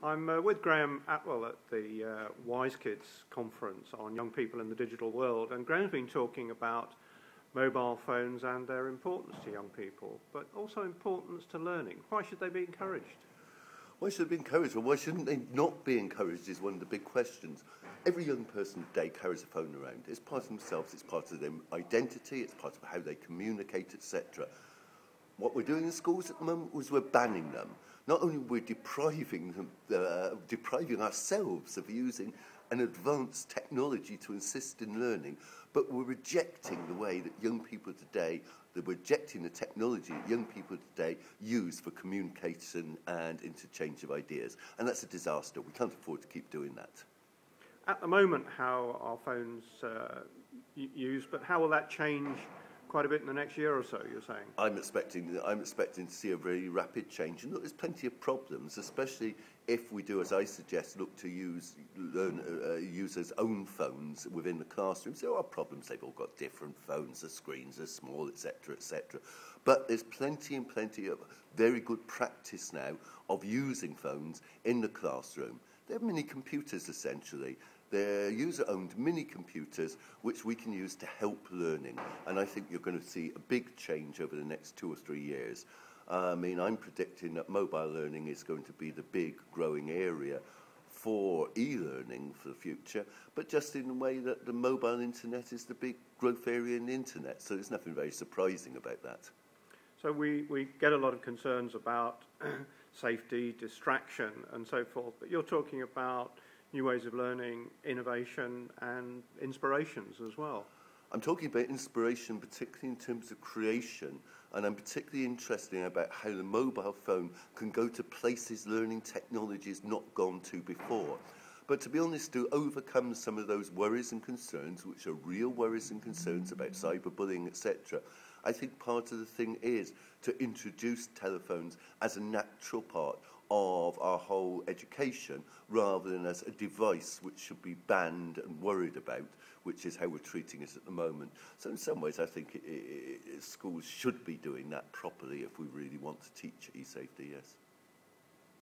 I'm with Graham Atwell at the Wise Kids conference on young people in the digital world, and Graham's been talking about mobile phones and their importance to young people, but also importance to learning. Why should they be encouraged? Why should they be encouraged? Well, why shouldn't they not be encouraged is one of the big questions. Every young person today carries a phone around. It's part of themselves, it's part of their identity, it's part of how they communicate, etc. What we're doing in schools at the moment is we're banning them. Not only we're depriving ourselves of using an advanced technology to assist in learning, but we're rejecting the way that young people today, we're rejecting the technology that young people today use for communication and interchange of ideas. And that's a disaster. We can't afford to keep doing that. At the moment, how are phones used, but how will that change quite a bit in the next year or so, you're saying? I'm expecting to see a very rapid change. And look, there's plenty of problems, especially if we do, as I suggest, look to use users' own phones within the classroom. There are problems. They've all got different phones, the screens are small, etc., etc. But there's plenty and plenty of very good practice now of using phones in the classroom. They're mini computers, essentially. They're user-owned mini-computers which we can use to help learning. And I think you're going to see a big change over the next 2 or 3 years. I'm predicting that mobile learning is going to be the big growing area for e-learning for the future, but just in the way that the mobile internet is the big growth area in the internet. So there's nothing very surprising about that. So we get a lot of concerns about safety, distraction, and so forth, but you're talking about new ways of learning, innovation, and inspirations as well. I'm talking about inspiration, particularly in terms of creation, and I'm particularly interested about how the mobile phone can go to places learning technology has not gone to before. But to be honest, to overcome some of those worries and concerns, which are real worries and concerns about cyberbullying, etc., I think part of the thing is to introduce telephones as a natural part of our whole education, rather than as a device which should be banned and worried about, which is how we're treating it at the moment. So in some ways, I think schools should be doing that properly if we really want to teach e-safety, yes.